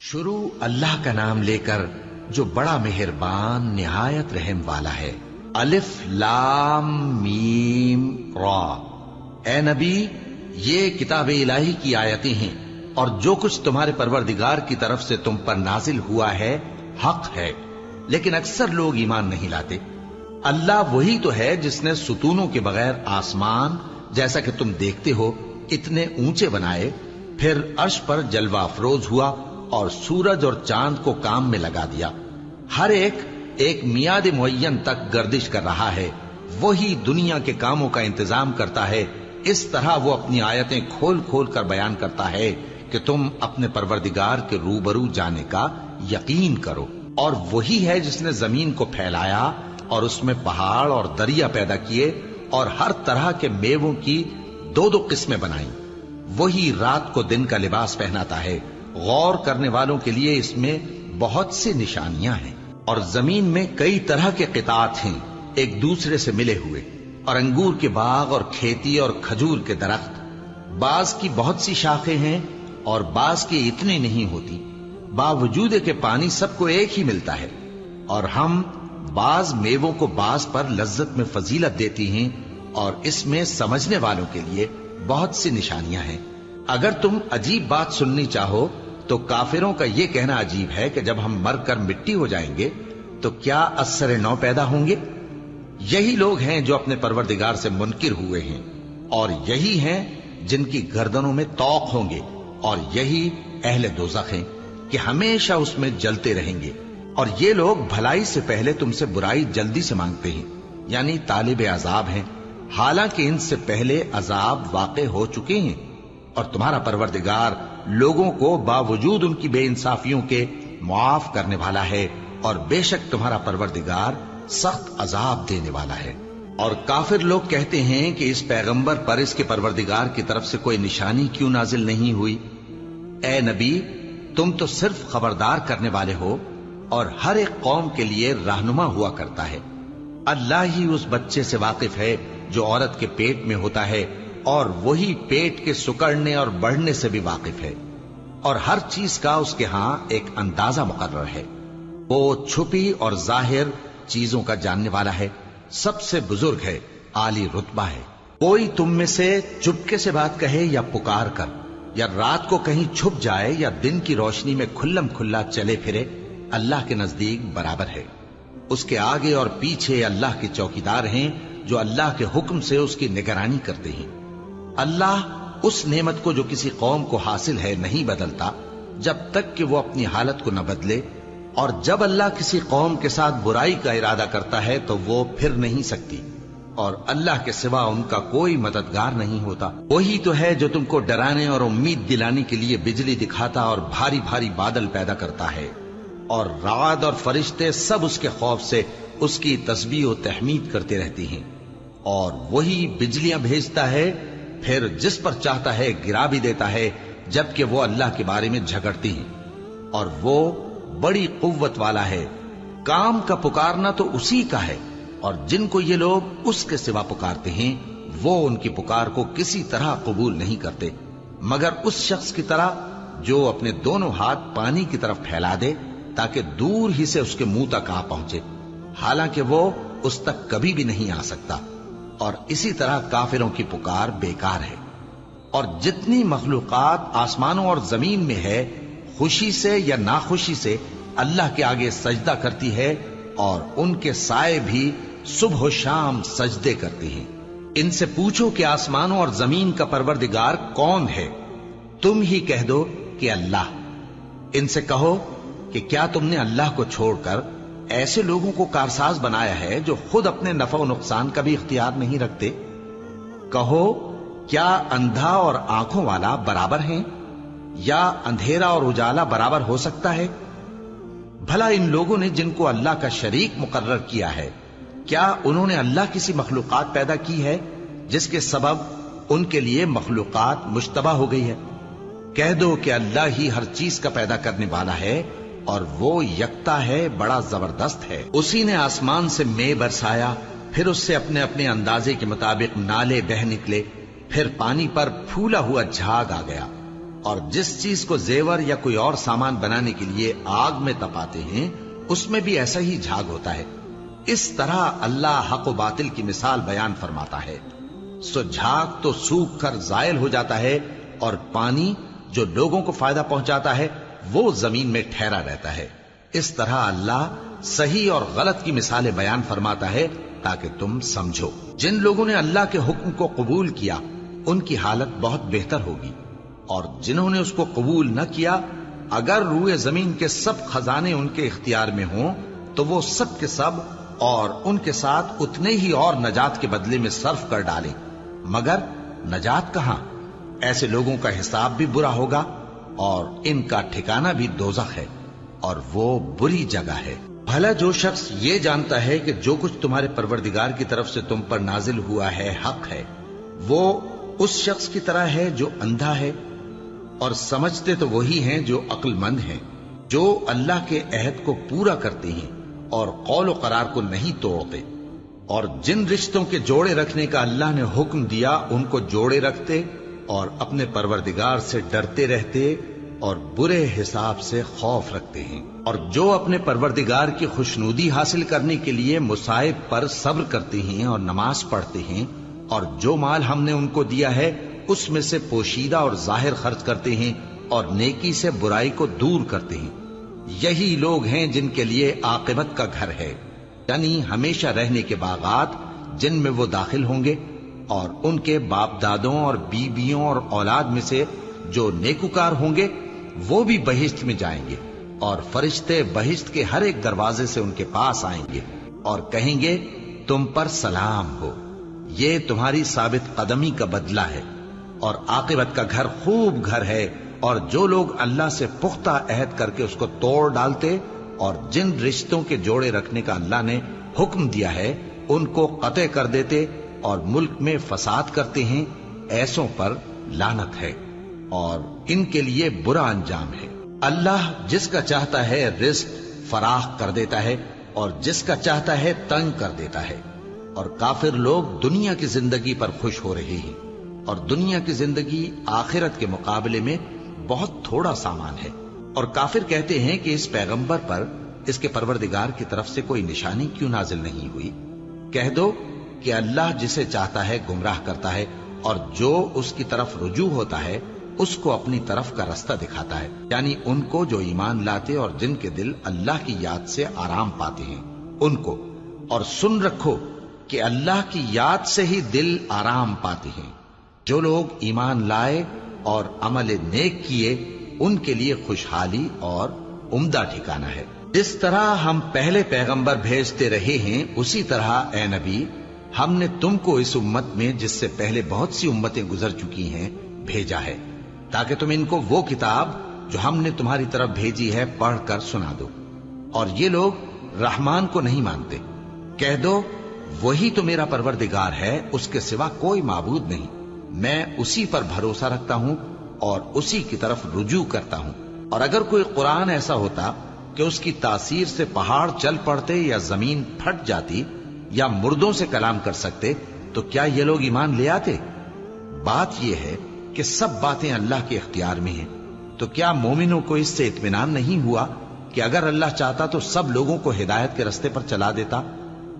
شروع اللہ کا نام لے کر جو بڑا مہربان نہایت رحم والا ہے۔ الف لام میم را۔ اے نبی، یہ کتاب الہی کی آیتیں ہیں اور جو کچھ تمہارے پروردگار کی طرف سے تم پر نازل ہوا ہے حق ہے، لیکن اکثر لوگ ایمان نہیں لاتے۔ اللہ وہی تو ہے جس نے ستونوں کے بغیر آسمان جیسا کہ تم دیکھتے ہو اتنے اونچے بنائے، پھر عرش پر جلوہ افروز ہوا اور سورج اور چاند کو کام میں لگا دیا۔ ہر ایک میعاد معین تک گردش کر رہا ہے۔ وہی دنیا کے کاموں کا انتظام کرتا ہے۔ اس طرح وہ اپنی آیتیں کھول کھول کر بیان کرتا ہے کہ تم اپنے پروردگار کے روبرو جانے کا یقین کرو۔ اور وہی ہے جس نے زمین کو پھیلایا اور اس میں پہاڑ اور دریا پیدا کیے اور ہر طرح کے میووں کی دو دو قسمیں بنائیں۔ وہی رات کو دن کا لباس پہناتا ہے۔ غور کرنے والوں کے لیے اس میں بہت سی نشانیاں ہیں۔ اور زمین میں کئی طرح کے قطعات ہیں ایک دوسرے سے ملے ہوئے، اور انگور کے باغ اور کھیتی اور کھجور کے درخت، بعض کی بہت سی شاخیں ہیں اور بعض کی اتنی نہیں ہوتی، باوجود کہ پانی سب کو ایک ہی ملتا ہے۔ اور ہم بعض میووں کو بعض پر لذت میں فضیلت دیتی ہیں، اور اس میں سمجھنے والوں کے لیے بہت سی نشانیاں ہیں۔ اگر تم عجیب بات سننی چاہو تو کافروں کا یہ کہنا عجیب ہے کہ جب ہم مر کر مٹی ہو جائیں گے تو کیا اثر نو پیدا ہوں گے؟ یہی لوگ ہیں جو اپنے پروردگار سے منکر ہوئے ہیں، اور یہی ہیں جن کی گردنوں میں طوق ہوں گے، اور یہی اہل دوزخ ہیں کہ ہمیشہ اس میں جلتے رہیں گے۔ اور یہ لوگ بھلائی سے پہلے تم سے برائی جلدی سے مانگتے ہیں، یعنی طالب عذاب ہیں، حالانکہ ان سے پہلے عذاب واقع ہو چکے ہیں۔ اور تمہارا پروردگار لوگوں کو باوجود ان کی بے انصافیوں کے معاف کرنے والا ہے، اور بے شک تمہارا پروردگار سخت عذاب دینے والا ہے۔ اور کافر لوگ کہتے ہیں کہ اس پیغمبر پر اس کے پروردگار کی طرف سے کوئی نشانی کیوں نازل نہیں ہوئی؟ اے نبی، تم تو صرف خبردار کرنے والے ہو، اور ہر ایک قوم کے لیے رہنما ہوا کرتا ہے۔ اللہ ہی اس بچے سے واقف ہے جو عورت کے پیٹ میں ہوتا ہے، اور وہی پیٹ کے سکڑنے اور بڑھنے سے بھی واقف ہے، اور ہر چیز کا اس کے ہاں ایک اندازہ مقرر ہے۔ وہ چھپی اور ظاہر چیزوں کا جاننے والا ہے، سب سے بزرگ ہے، عالی رتبہ ہے۔ کوئی تم میں سے چپکے سے بات کہے یا پکار کر، یا رات کو کہیں چھپ جائے یا دن کی روشنی میں کھلم کھلا چلے پھرے، اللہ کے نزدیک برابر ہے۔ اس کے آگے اور پیچھے اللہ کے چوکیدار ہیں جو اللہ کے حکم سے اس کی نگرانی کرتے ہیں۔ اللہ اس نعمت کو جو کسی قوم کو حاصل ہے نہیں بدلتا جب تک کہ وہ اپنی حالت کو نہ بدلے، اور جب اللہ کسی قوم کے ساتھ برائی کا ارادہ کرتا ہے تو وہ پھر نہیں سکتی، اور اللہ کے سوا ان کا کوئی مددگار نہیں ہوتا۔ وہی تو ہے جو تم کو ڈرانے اور امید دلانے کے لیے بجلی دکھاتا اور بھاری بھاری بادل پیدا کرتا ہے، اور رعد اور فرشتے سب اس کے خوف سے اس کی تسبیح و تحمید کرتے رہتے ہیں۔ اور وہی بجلیاں بھیجتا ہے، پھر جس پر چاہتا ہے گرا بھی دیتا ہے، جبکہ وہ اللہ کے بارے میں جھگڑتی ہیں، اور وہ بڑی قوت والا ہے۔ کام کا پکارنا تو اسی کا ہے، اور جن کو یہ لوگ اس کے سوا پکارتے ہیں وہ ان کی پکار کو کسی طرح قبول نہیں کرتے، مگر اس شخص کی طرح جو اپنے دونوں ہاتھ پانی کی طرف پھیلا دے تاکہ دور ہی سے اس کے منہ تک آ پہنچے، حالانکہ وہ اس تک کبھی بھی نہیں آ سکتا۔ اور اسی طرح کافروں کی پکار بیکار ہے۔ اور جتنی مخلوقات آسمانوں اور زمین میں ہے، خوشی سے یا ناخوشی سے اللہ کے آگے سجدہ کرتی ہے، اور ان کے سائے بھی صبح و شام سجدے کرتے ہیں۔ ان سے پوچھو کہ آسمانوں اور زمین کا پروردگار کون ہے؟ تم ہی کہہ دو کہ اللہ۔ ان سے کہو کہ کیا تم نے اللہ کو چھوڑ کر ایسے لوگوں کو کارساز بنایا ہے جو خود اپنے نفع و نقصان کا بھی اختیار نہیں رکھتے؟ کہو کیا اندھا اور آنکھوں والا برابر ہیں، یا اندھیرا اور اجالا برابر ہو سکتا ہے؟ بھلا ان لوگوں نے جن کو اللہ کا شریک مقرر کیا ہے، کیا انہوں نے اللہ کسی مخلوقات پیدا کی ہے جس کے سبب ان کے لیے مخلوقات مشتبہ ہو گئی ہے؟ کہہ دو کہ اللہ ہی ہر چیز کا پیدا کرنے والا ہے، اور وہ یکتا ہے، بڑا زبردست ہے۔ اسی نے آسمان سے مے برسایا، پھر اس سے اپنے اپنے اندازے کے مطابق نالے بہہ نکلے، پھر پانی پر پھولا ہوا جھاگ آ گیا، اور جس چیز کو زیور یا کوئی اور سامان بنانے کے لیے آگ میں تپاتے ہیں اس میں بھی ایسا ہی جھاگ ہوتا ہے. اس طرح اللہ حق و باطل کی مثال بیان فرماتا ہے. سو جھاگ تو سوکھ کر زائل ہو جاتا ہے اور پانی جو لوگوں کو فائدہ پہنچاتا ہے وہ زمین میں ٹھہرا رہتا ہے. اس طرح اللہ صحیح اور غلط کی مثالیں بیان فرماتا ہے تاکہ تم سمجھو. جن لوگوں نے اللہ کے حکم کو قبول کیا ان کی حالت بہت بہتر ہوگی، اور جنہوں نے اس کو قبول نہ کیا اگر روئے زمین کے سب خزانے ان کے اختیار میں ہوں تو وہ سب کے سب اور ان کے ساتھ اتنے ہی اور نجات کے بدلے میں صرف کر ڈالیں، مگر نجات کہاں؟ ایسے لوگوں کا حساب بھی برا ہوگا اور ان کا ٹھکانہ بھی دوزخ ہے، اور وہ بری جگہ ہے. بھلا جو شخص یہ جانتا ہے کہ جو کچھ تمہارے پروردگار کی طرف سے تم پر نازل ہوا ہے حق ہے، وہ اس شخص کی طرح ہے جو اندھا ہے. اور سمجھتے تو وہی ہیں جو عقل مند ہیں، جو اللہ کے عہد کو پورا کرتے ہیں اور قول و قرار کو نہیں توڑتے، اور جن رشتوں کے جوڑے رکھنے کا اللہ نے حکم دیا ان کو جوڑے رکھتے اور اپنے پروردگار سے ڈرتے رہتے اور برے حساب سے خوف رکھتے ہیں. اور جو اپنے پروردگار کی خوشنودی حاصل کرنے کے لیے مصائب پر صبر کرتے ہیں اور نماز پڑھتے ہیں، اور جو مال ہم نے ان کو دیا ہے اس میں سے پوشیدہ اور ظاہر خرچ کرتے ہیں اور نیکی سے برائی کو دور کرتے ہیں، یہی لوگ ہیں جن کے لیے عاقبت کا گھر ہے، یعنی ہمیشہ رہنے کے باغات جن میں وہ داخل ہوں گے. اور ان کے باپ دادوں اور بیویوں اور اولاد میں سے جو نیکوکار ہوں گے وہ بھی بہشت میں جائیں گے، اور فرشتے بہشت کے ہر ایک دروازے سے ان کے پاس آئیں گے اور کہیں گے تم پر سلام ہو، یہ تمہاری ثابت قدمی کا بدلہ ہے، اور عاقبت کا گھر خوب گھر ہے. اور جو لوگ اللہ سے پختہ عہد کر کے اس کو توڑ ڈالتے اور جن رشتوں کے جوڑے رکھنے کا اللہ نے حکم دیا ہے ان کو قطع کر دیتے اور ملک میں فساد کرتے ہیں، ایسوں پر لعنت ہے اور ان کے لیے برا انجام ہے. اللہ جس کا چاہتا ہے رزق فراخ کر دیتا ہے اور جس کا چاہتا ہے تنگ کر دیتا ہے. اور کافر لوگ دنیا کی زندگی پر خوش ہو رہے ہیں، اور دنیا کی زندگی آخرت کے مقابلے میں بہت تھوڑا سامان ہے. اور کافر کہتے ہیں کہ اس پیغمبر پر اس کے پروردگار کی طرف سے کوئی نشانی کیوں نازل نہیں ہوئی؟ کہہ دو کہ اللہ جسے چاہتا ہے گمراہ کرتا ہے، اور جو اس کی طرف رجوع ہوتا ہے اس کو اپنی طرف کا رستہ دکھاتا ہے، یعنی ان کو جو ایمان لاتے اور جن کے دل اللہ کی یاد سے آرام پاتے ہیں ان کو. اور سن رکھو کہ اللہ کی یاد سے ہی دل آرام پاتے ہیں. جو لوگ ایمان لائے اور عمل نیک کیے ان کے لیے خوشحالی اور عمدہ ٹھکانہ ہے. جس طرح ہم پہلے پیغمبر بھیجتے رہے ہیں اسی طرح اے نبی ہم نے تم کو اس امت میں جس سے پہلے بہت سی امتیں گزر چکی ہیں بھیجا ہے، تاکہ تم ان کو وہ کتاب جو ہم نے تمہاری طرف بھیجی ہے پڑھ کر سنا دو. اور یہ لوگ رحمان کو نہیں مانتے. کہہ دو وہی تو میرا پروردگار ہے، اس کے سوا کوئی معبود نہیں، میں اسی پر بھروسہ رکھتا ہوں اور اسی کی طرف رجوع کرتا ہوں. اور اگر کوئی قرآن ایسا ہوتا کہ اس کی تاثیر سے پہاڑ چل پڑتے یا زمین پھٹ جاتی یا مردوں سے کلام کر سکتے تو کیا یہ لوگ ایمان لے آتے؟ بات یہ ہے کہ سب باتیں اللہ کے اختیار میں ہیں. تو کیا مومنوں کو اس سے اطمینان نہیں ہوا کہ اگر اللہ چاہتا تو سب لوگوں کو ہدایت کے رستے پر چلا دیتا؟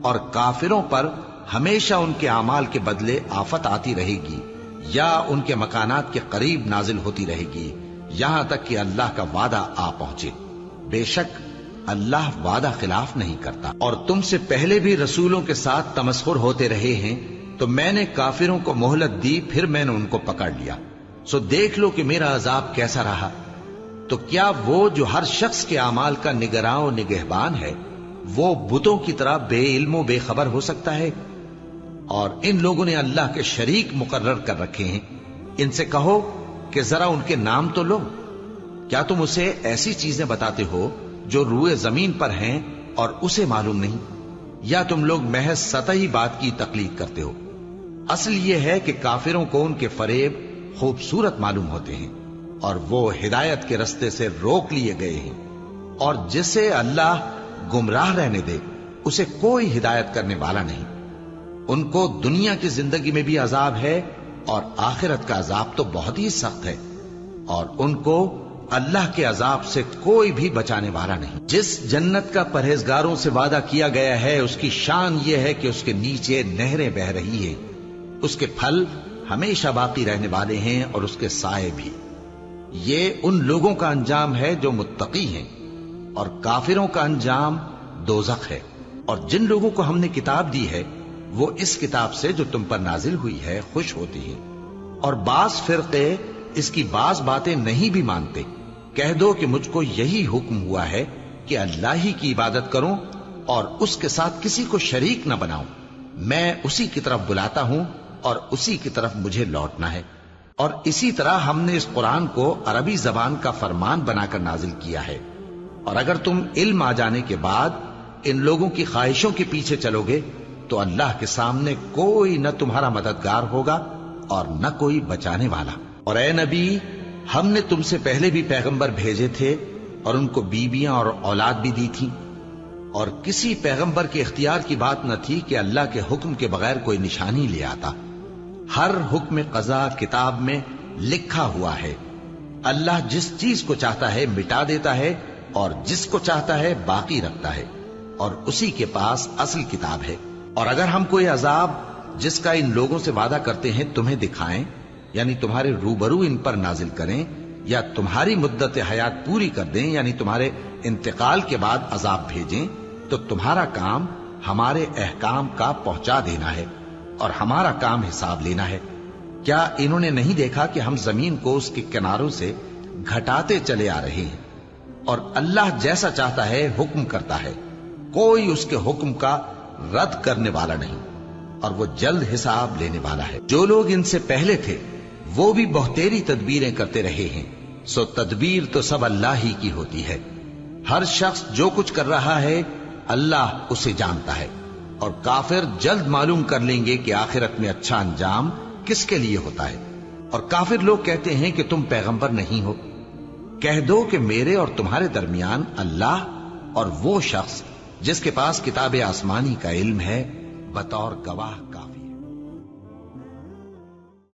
اور کافروں پر ہمیشہ ان کے اعمال کے بدلے آفت آتی رہے گی یا ان کے مکانات کے قریب نازل ہوتی رہے گی یہاں تک کہ اللہ کا وعدہ آ پہنچے. بے شک اللہ وعدہ خلاف نہیں کرتا. اور تم سے پہلے بھی رسولوں کے ساتھ تمسخر ہوتے رہے ہیں تو میں نے کافروں کو مہلت دی، پھر میں نے ان کو پکڑ لیا. سو دیکھ لو کہ میرا عذاب کیسا رہا. تو کیا وہ جو ہر شخص کے اعمال کا نگراں و نگہبان ہے وہ بتوں کی طرح بے علم و بے خبر ہو سکتا ہے؟ اور ان لوگوں نے اللہ کے شریک مقرر کر رکھے ہیں. ان سے کہو کہ ذرا ان کے نام تو لو. کیا تم اسے ایسی چیزیں بتاتے ہو جو روئے زمین پر ہیں اور اسے معلوم نہیں، یا تم لوگ محض سطحی بات کی تقلید کرتے ہو؟ اصل یہ ہے کہ کافروں کو ان کے فریب خوبصورت معلوم ہوتے ہیں اور وہ ہدایت کے رستے سے روک لیے گئے ہیں. اور جسے اللہ گمراہ رہنے دے اسے کوئی ہدایت کرنے والا نہیں. ان کو دنیا کی زندگی میں بھی عذاب ہے اور آخرت کا عذاب تو بہت ہی سخت ہے. اور ان کو اللہ کے عذاب سے کوئی بھی بچانے والا نہیں۔ جس جنت کا پرہیزگاروں سے وعدہ کیا گیا ہے اس کی شان یہ ہے کہ اس کے نیچے نہریں بہ رہی ہیں، اس کے پھل ہمیشہ باقی رہنے والے ہیں اور اس کے سائے بھی۔ یہ ان لوگوں کا انجام ہے جو متقی ہیں، اور کافروں کا انجام دوزخ ہے۔ اور جن لوگوں کو ہم نے کتاب دی ہے وہ اس کتاب سے جو تم پر نازل ہوئی ہے خوش ہوتی ہیں، اور بعض فرقے اس کی بعض باتیں نہیں بھی مانتے۔ کہہ دو کہ مجھ کو یہی حکم ہوا ہے کہ اللہ ہی کی عبادت کروں اور اس کے ساتھ کسی کو شریک نہ بناؤں۔ میں اسی کی طرف بلاتا ہوں اور اسی کی طرف مجھے لوٹنا ہے۔ اور اسی طرح ہم نے اس قرآن کو عربی زبان کا فرمان بنا کر نازل کیا ہے، اور اگر تم علم آ جانے کے بعد ان لوگوں کی خواہشوں کے پیچھے چلو گے تو اللہ کے سامنے کوئی نہ تمہارا مددگار ہوگا اور نہ کوئی بچانے والا۔ اور اے نبی، ہم نے تم سے پہلے بھی پیغمبر بھیجے تھے اور ان کو بیویاں اور اولاد بھی دی تھی، اور کسی پیغمبر کے اختیار کی بات نہ تھی کہ اللہ کے حکم کے بغیر کوئی نشانی لے آتا۔ ہر حکم قضا کتاب میں لکھا ہوا ہے۔ اللہ جس چیز کو چاہتا ہے مٹا دیتا ہے اور جس کو چاہتا ہے باقی رکھتا ہے، اور اسی کے پاس اصل کتاب ہے۔ اور اگر ہم کوئی عذاب جس کا ان لوگوں سے وعدہ کرتے ہیں تمہیں دکھائیں، یعنی تمہارے روبرو ان پر نازل کریں، یا تمہاری مدت حیات پوری کر دیں، یعنی تمہارے انتقال کے بعد عذاب بھیجیں، تو تمہارا کام ہمارے احکام کا پہنچا دینا ہے اور ہمارا کام حساب لینا ہے۔ کیا انہوں نے نہیں دیکھا کہ ہم زمین کو اس کے کناروں سے گھٹاتے چلے آ رہے ہیں، اور اللہ جیسا چاہتا ہے حکم کرتا ہے، کوئی اس کے حکم کا رد کرنے والا نہیں، اور وہ جلد حساب لینے والا ہے۔ جو لوگ ان سے پہلے تھے وہ بھی بہتیری تدبیریں کرتے رہے ہیں، سو تدبیر تو سب اللہ ہی کی ہوتی ہے۔ ہر شخص جو کچھ کر رہا ہے اللہ اسے جانتا ہے، اور کافر جلد معلوم کر لیں گے کہ آخرت میں اچھا انجام کس کے لیے ہوتا ہے۔ اور کافر لوگ کہتے ہیں کہ تم پیغمبر نہیں ہو۔ کہہ دو کہ میرے اور تمہارے درمیان اللہ اور وہ شخص جس کے پاس کتاب آسمانی کا علم ہے بطور گواہ